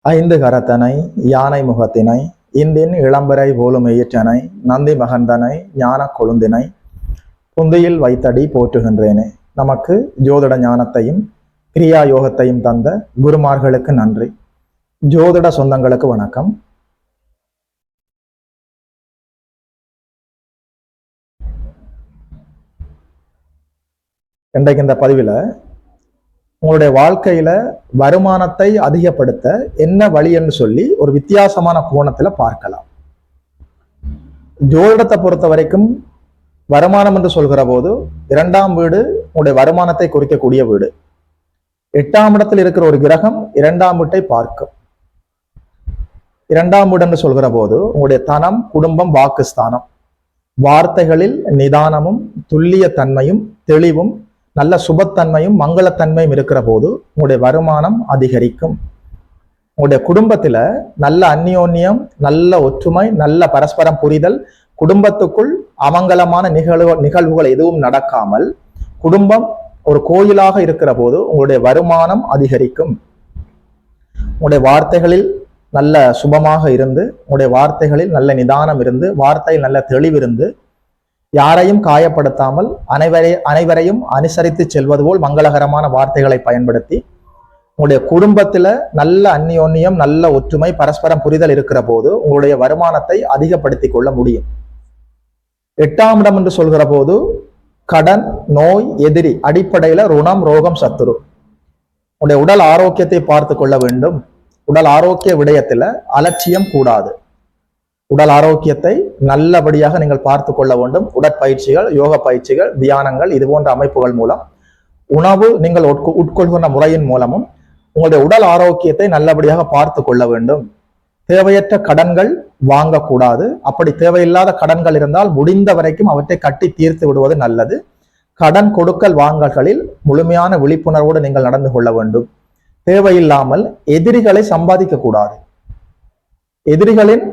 ஐந்து கரத்தனை யானை முகத்தினை இந்தின் இளம்பரை போலும் எயிற்றனை நந்தி மகந்தனை ஞான கொழுந்தினை புந்தியில் வைத்தடி போற்றுகின்றேனே. நமக்கு ஜோதிட ஞானத்தையும் கிரியா யோகத்தையும் தந்த குருமார்களுக்கு நன்றி. ஜோதிட சொந்தங்களுக்கு வணக்கம். இன்றைக்கு இந்த பதிவில் உங்களுடைய வாழ்க்கையில வருமானத்தை அதிகப்படுத்த என்ன வழி என்று சொல்லி ஒரு வித்தியாசமான கோணத்துல பார்க்கலாம். ஜோதிடத்தை பொறுத்த வரைக்கும் வருமானம் என்று சொல்கிற போது 2ஆம் வீடு உங்களுடைய வருமானத்தை குறிக்கக்கூடிய வீடு. 8ஆம் இடத்தில் இருக்கிற ஒரு கிரகம் 2ஆம் வீட்டை பார்க்கும். 2ஆம் வீடு என்று சொல்கிற போது உங்களுடைய தனம், குடும்பம், வாக்குஸ்தானம், வார்த்தைகளில் நிதானமும் துல்லிய தன்மையும் தெளிவும் நல்ல சுபத்தன்மையும் மங்களத்தன்மையும் இருக்கிற போது உங்களுடைய வருமானம் அதிகரிக்கும். உங்களுடைய குடும்பத்துல நல்ல அந்யோன்யம், நல்ல ஒற்றுமை, நல்ல பரஸ்பரம் புரிதல், குடும்பத்துக்குள் அமங்கலமான நிகழ்வுகள் எதுவும் நடக்காமல் குடும்பம் ஒரு கோயிலாக இருக்கிற போது உங்களுடைய வருமானம் அதிகரிக்கும். உங்களுடைய வார்த்தைகளில் நல்ல சுபமாக இருந்து, உங்களுடைய வார்த்தைகளில் நல்ல நிதானம் இருந்து, வார்த்தையில் நல்ல தெளிவிருந்து, யாரையும் காயப்படுத்தாமல் அனைவரையும் அனுசரித்து செல்வது போல் மங்களகரமான வார்த்தைகளை பயன்படுத்தி உங்களுடைய குடும்பத்துல நல்ல அந்யோன்யம், நல்ல ஒற்றுமை, பரஸ்பரம் புரிதல் இருக்கிற போது உங்களுடைய வருமானத்தை அதிகப்படுத்தி கொள்ள முடியும். 8ஆம் இடம் என்று சொல்கிற போது கடன், நோய், எதிரி, அடிப்படையில ருணம், ரோகம், சத்துரு. உங்களுடைய உடல் ஆரோக்கியத்தை பார்த்து கொள்ள வேண்டும். உடல் ஆரோக்கிய விடயத்துல அலட்சியம் கூடாது. உடல் ஆரோக்கியத்தை நல்லபடியாக நீங்கள் பார்த்து கொள்ள வேண்டும். உடற்பயிற்சிகள், யோக பயிற்சிகள், தியானங்கள், இது போன்ற அமைப்புகள் மூலம், உணவு நீங்கள் உட்கொள்கின்ற முறையின் மூலமும் உங்களுடைய உடல் ஆரோக்கியத்தை நல்லபடியாக பார்த்து கொள்ள வேண்டும். தேவையற்ற கடன்கள் வாங்கக்கூடாது. அப்படி தேவையில்லாத கடன்கள் இருந்தால் முடிந்த வரைக்கும் அவற்றை கட்டி தீர்த்து விடுவது நல்லது. கடன் கொடுக்கல் வாங்கல்களில் முழுமையான விழிப்புணர்வோடு நீங்கள் நடந்து கொள்ள வேண்டும். தேவையில்லாமல் எதிரிகளை சம்பாதிக்க கூடாது. எதிரிகளின்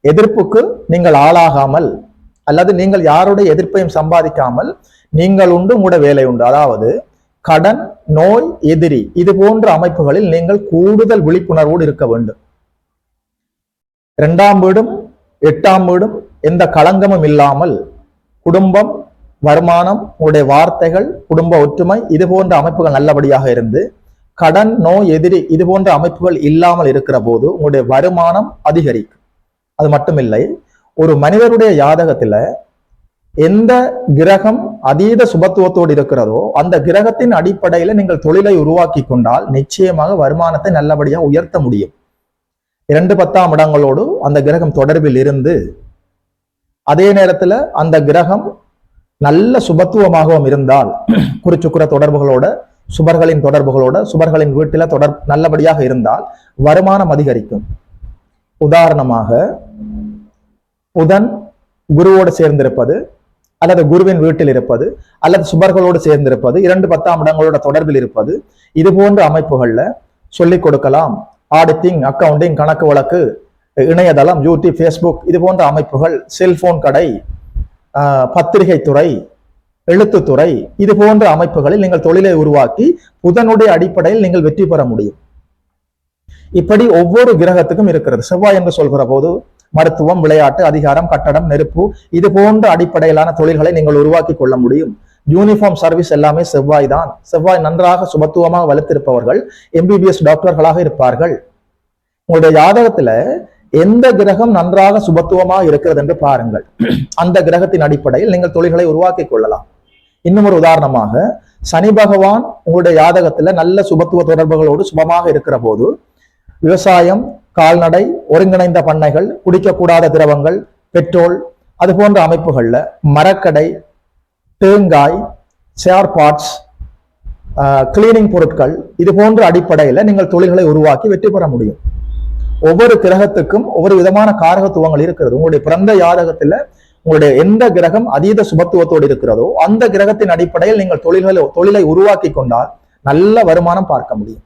எதிர்ப்புக்கு நீங்கள் ஆளாகாமல், அல்லது நீங்கள் யாருடைய எதிர்ப்பையும் சம்பாதிக்காமல் நீங்கள் உண்டு, உங்களுடைய வேலை உண்டு. அதாவது கடன், நோய், எதிரி, இது போன்ற அமைப்புகளில் நீங்கள் கூடுதல் விழிப்புணர்வோடு இருக்க வேண்டும். 2ஆம் வீடும் 8ஆம் வீடும் எந்த களங்கமும் இல்லாமல் குடும்பம், வருமானம், உங்களுடைய வார்த்தைகள், குடும்ப ஒற்றுமை, இது போன்ற அமைப்புகள் நல்லபடியாக இருந்து கடன், நோய், எதிரி, இது போன்ற அமைப்புகள் இல்லாமல் இருக்கிற போது உங்களுடைய வருமானம் அதிகரிக்கும். அது மட்டுமில்லை, ஒரு மனிதருடைய ஜாதகத்துல எந்த கிரகம் அதீத சுபத்துவத்தோடு இருக்கிறதோ அந்த கிரகத்தின் அடிப்படையில நீங்கள் தொழிலை உருவாக்கி கொண்டால் நிச்சயமாக வருமானத்தை நல்லபடியாக உயர்த்த முடியும். 2 10ஆம் இடங்களோடு அந்த கிரகம் தொடர்பில் இருந்து அதே நேரத்துல அந்த கிரகம் நல்ல சுபத்துவமாகவும் இருந்தால் குறிச்சுக்குற தொடர்புகளோட, சுபர்களின் தொடர்புகளோட, சுபர்களின் வீட்டில நல்லபடியாக இருந்தால் வருமானம் அதிகரிக்கும். உதாரணமாக புதன் குருவோடு சேர்ந்திருப்பது, அல்லது குருவின் வீட்டில் இருப்பது, அல்லது சுபர்களோடு சேர்ந்திருப்பது, 2 10ஆம் இடங்களோட தொடர்பில் இருப்பது, இது போன்ற அமைப்புகள்ல சொல்லிக் கொடுக்கலாம். ஆடிட்டிங், அக்கவுண்டிங், கணக்கு வழக்கு, இணையதளம், யூடியூப், ஃபேஸ்புக், இது போன்ற அமைப்புகள், செல்போன் கடை, பத்திரிகை துறை, எழுத்துத்துறை, இது போன்ற அமைப்புகளில் நீங்கள் தொழிலை உருவாக்கி புதனுடைய அடிப்படையில் நீங்கள் வெற்றி பெற முடியும். இப்படி ஒவ்வொரு கிரகத்துக்கும் இருக்கிறது. செவ்வாய் என்று சொல்கிற போது மருத்துவம், விளையாட்டு, அதிகாரம், கட்டடம், நெருப்பு, இது போன்ற அடிப்படையிலான தொழில்களை நீங்கள் உருவாக்கி கொள்ள முடியும். யூனிஃபார்ம் சர்வீஸ் எல்லாமே செவ்வாய் தான். செவ்வாய் நன்றாக சுபத்துவமாக வளர்த்திருப்பவர்கள் MBBS டாக்டர்களாக இருப்பார்கள். உங்களுடைய ஜாதகத்துல எந்த கிரகம் நன்றாக சுபத்துவமாக இருக்கிறது என்று பாருங்கள். அந்த கிரகத்தின் அடிப்படையில் நீங்கள் தொழில்களை உருவாக்கி கொள்ளலாம். இன்னும் ஒரு உதாரணமாக, சனி பகவான் உங்களுடைய ஜாதகத்துல நல்ல சுபத்துவ தொடர்புகளோடு சுபமாக இருக்கிற போது விவசாயம், கால்நடை, ஒருங்கிணைந்த பண்ணைகள், குடிக்கக்கூடாத திரவங்கள், பெட்ரோல், அது போன்ற அமைப்புகள்ல மரக்கடை, தேங்காய், சேர் பார்ட்ஸ், கிளீனிங் பொருட்கள், இது போன்ற அடிப்படையில நீங்கள் தொழில்களை உருவாக்கி வெற்றி பெற முடியும். ஒவ்வொரு கிரகத்துக்கும் ஒவ்வொரு விதமான காரகத்துவங்கள் இருக்கிறது. உங்களுடைய பிறந்த ஜாதகத்துல உங்களுடைய எந்த கிரகம் அதீத சுபத்துவத்தோடு இருக்கிறதோ அந்த கிரகத்தின் அடிப்படையில் நீங்கள் தொழிலை உருவாக்கி கொண்டால் நல்ல வருமானம் பார்க்க முடியும்.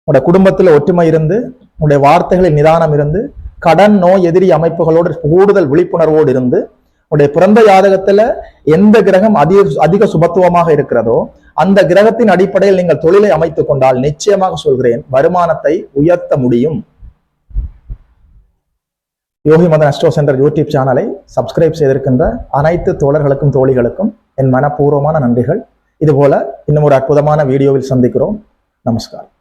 உங்களுடைய குடும்பத்துல ஒற்றுமை இருந்து, உங்களுடைய வார்த்தைகளில் நிதானம் இருந்து, கடன், நோய், எதிரி அமைப்புகளோடு கூடுதல் விழிப்புணர்வோடு இருந்து, உங்களுடைய பிறந்த ஜாதகத்துல எந்த கிரகம் அதிக சுபத்துவமாக இருக்கிறதோ அந்த கிரகத்தின் அடிப்படையில் நீங்கள் தொழிலை அமைத்துக் கொண்டால் நிச்சயமாக சொல்கிறேன் வருமானத்தை உயர்த்த முடியும். யோகி மதன் அஸ்ட்ரோ சென்டர் யூடியூப் சேனலை சப்ஸ்கிரைப் செய்திருக்கின்ற அனைத்து தோழர்களுக்கும் தோழிகளுக்கும் என் மனப்பூர்வமான நன்றிகள். இதுபோல இன்னும் ஒரு அற்புதமான வீடியோவில் சந்திக்கிறோம். நமஸ்காரம்.